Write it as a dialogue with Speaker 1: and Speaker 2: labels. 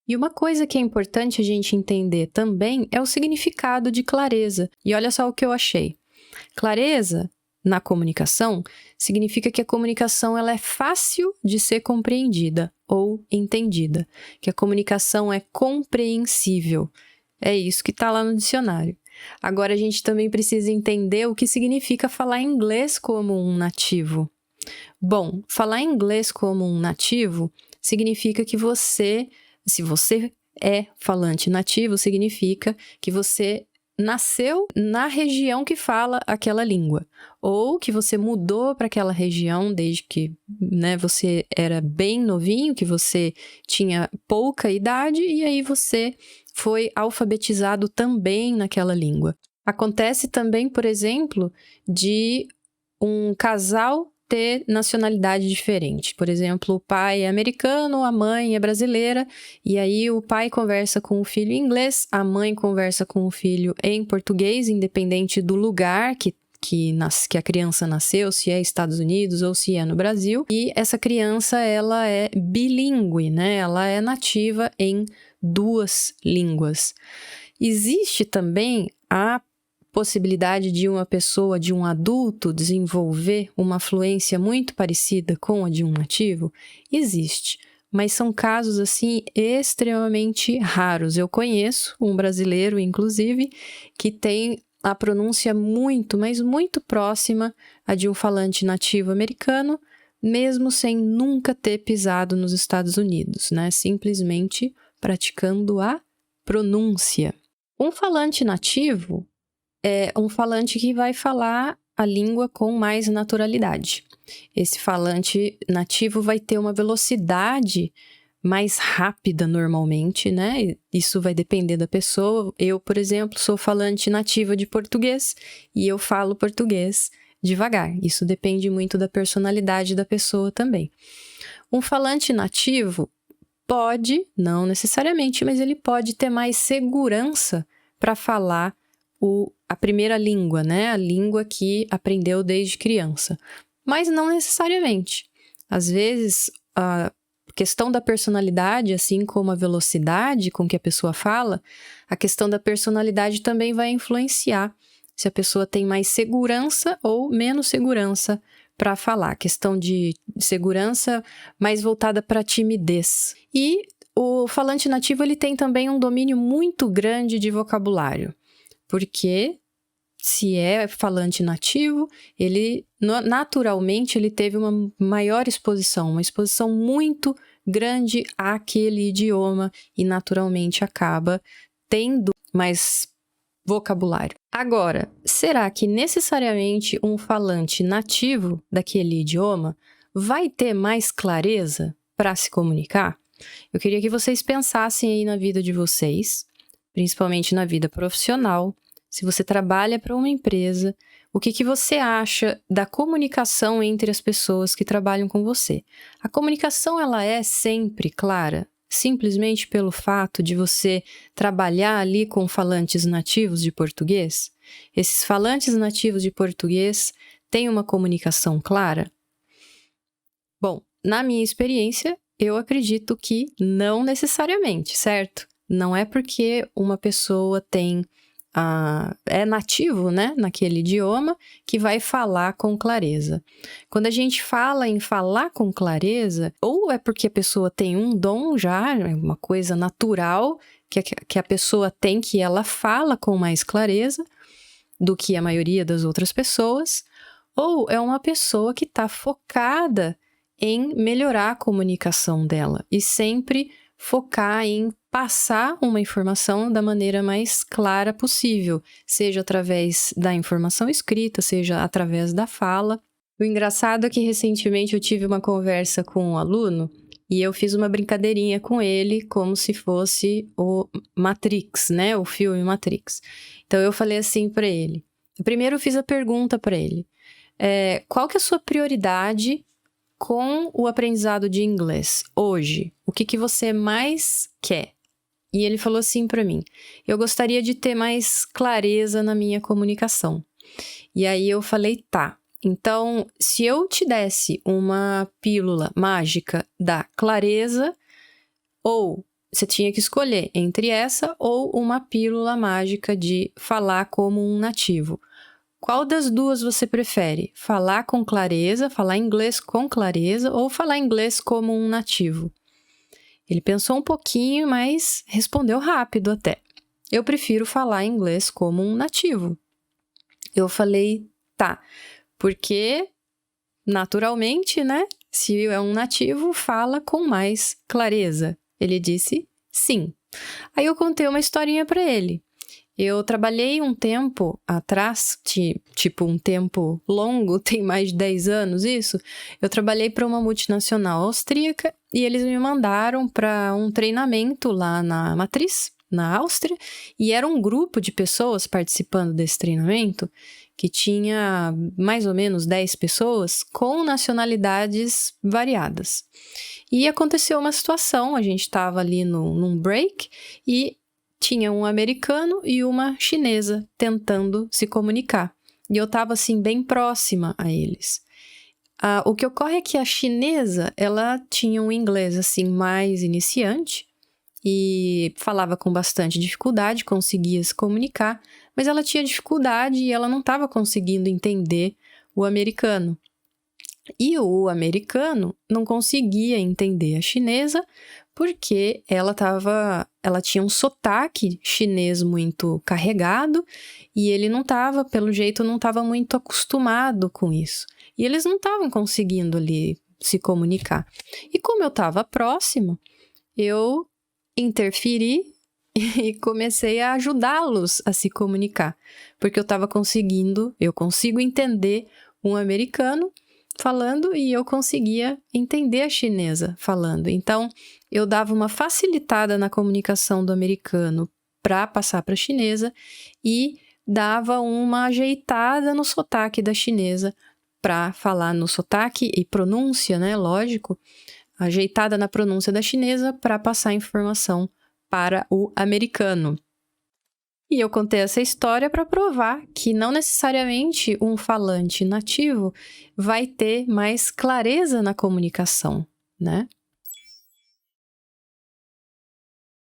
Speaker 1: E uma coisa que é importante a gente entender também é o significado de clareza. E olha só o que eu achei. Clareza, na comunicação, significa que a comunicação ela é fácil de ser compreendida ou entendida, que a comunicação é compreensível. É isso que está lá no dicionário. Agora, a gente também precisa entender o que significa falar inglês como um nativo. Bom, falar inglês como um nativo significa que se você é falante nativo, significa que você nasceu na região que fala aquela língua, ou que você mudou para aquela região desde que, você era bem novinho, que você tinha pouca idade e aí você foi alfabetizado também naquela língua. Acontece também, por exemplo, de um casal ter nacionalidade diferente. Por exemplo, o pai é americano, a mãe é brasileira, e aí o pai conversa com o filho em inglês, a mãe conversa com o filho em português, independente do lugar que a criança nasceu, se é Estados Unidos ou se é no Brasil. E essa criança, ela é bilíngue, né? Ela é nativa em 2 línguas. Existe também a possibilidade de uma pessoa, de um adulto, desenvolver uma fluência muito parecida com a de um nativo? Existe, mas são casos, assim, extremamente raros. Eu conheço um brasileiro, inclusive, que tem a pronúncia muito, mas muito próxima à de um falante nativo americano, mesmo sem nunca ter pisado nos Estados Unidos, né? Simplesmente praticando a pronúncia. Um falante nativo é um falante que vai falar a língua com mais naturalidade. Esse falante nativo vai ter uma velocidade mais rápida normalmente, né? Isso vai depender da pessoa. Eu, por exemplo, sou falante nativa de português e eu falo português devagar. Isso depende muito da personalidade da pessoa também. Um falante nativo pode, não necessariamente, mas ele pode ter mais segurança para falar a primeira língua, né? A língua que aprendeu desde criança. Mas não necessariamente. Às vezes, a questão da personalidade, assim como a velocidade com que a pessoa fala, a questão da personalidade também vai influenciar se a pessoa tem mais segurança ou menos segurança para falar. Questão de segurança mais voltada para a timidez. E o falante nativo ele tem também um domínio muito grande de vocabulário. Porque se é falante nativo, ele naturalmente ele teve uma maior exposição, uma exposição muito grande àquele idioma e naturalmente acaba tendo mais vocabulário. Agora, será que necessariamente um falante nativo daquele idioma vai ter mais clareza para se comunicar? Eu queria que vocês pensassem aí na vida de vocês, principalmente na vida profissional. Se você trabalha para uma empresa, o que você acha da comunicação entre as pessoas que trabalham com você? A comunicação, ela é sempre clara? Simplesmente pelo fato de você trabalhar ali com falantes nativos de português? Esses falantes nativos de português têm uma comunicação clara? Bom, na minha experiência, eu acredito que não necessariamente, certo? Não é porque uma pessoa é nativo, né, naquele idioma, que vai falar com clareza. Quando a gente fala em falar com clareza, ou é porque a pessoa tem um dom já, uma coisa natural que a pessoa tem, que ela fala com mais clareza do que a maioria das outras pessoas, ou é uma pessoa que está focada em melhorar a comunicação dela e sempre focar em passar uma informação da maneira mais clara possível, seja através da informação escrita, seja através da fala. O engraçado é que recentemente eu tive uma conversa com um aluno e eu fiz uma brincadeirinha com ele como se fosse o Matrix, né? O filme Matrix. Então eu falei assim para ele. Primeiro eu fiz a pergunta para ele. Qual que é a sua prioridade com o aprendizado de inglês hoje? O que você mais quer? E ele falou assim para mim: eu gostaria de ter mais clareza na minha comunicação. E aí eu falei: tá, então se eu te desse uma pílula mágica da clareza ou você tinha que escolher entre essa ou uma pílula mágica de falar como um nativo. Qual das duas você prefere? Falar com clareza, falar inglês com clareza ou falar inglês como um nativo? Ele pensou um pouquinho, mas respondeu rápido até. Eu prefiro falar inglês como um nativo. Eu falei, tá, porque naturalmente, né? Se é um nativo, fala com mais clareza. Ele disse sim. Aí eu contei uma historinha para ele. Eu trabalhei um tempo atrás, tipo um tempo longo, tem mais de 10 anos isso. Eu trabalhei para uma multinacional austríaca e eles me mandaram para um treinamento lá na matriz, na Áustria, e era um grupo de pessoas participando desse treinamento que tinha mais ou menos 10 pessoas com nacionalidades variadas. E aconteceu uma situação, a gente estava ali num break e tinha um americano e uma chinesa tentando se comunicar. E eu estava, assim, bem próxima a eles. O que ocorre é que a chinesa, ela tinha um inglês, assim, mais iniciante e falava com bastante dificuldade, conseguia se comunicar, mas ela tinha dificuldade e ela não estava conseguindo entender o americano. E o americano não conseguia entender a chinesa porque ela tinha um sotaque chinês muito carregado e ele não estava, pelo jeito, não estava muito acostumado com isso. E eles não estavam conseguindo ali se comunicar. E como eu estava próxima, eu interferi e comecei a ajudá-los a se comunicar, porque eu consigo entender um americano falando e eu conseguia entender a chinesa falando. Então, eu dava uma facilitada na comunicação do americano para passar para a chinesa e dava uma ajeitada no sotaque da chinesa para falar no sotaque e pronúncia, né? Lógico, ajeitada na pronúncia da chinesa para passar a informação para o americano. E eu contei essa história para provar que não necessariamente um falante nativo vai ter mais clareza na comunicação, né?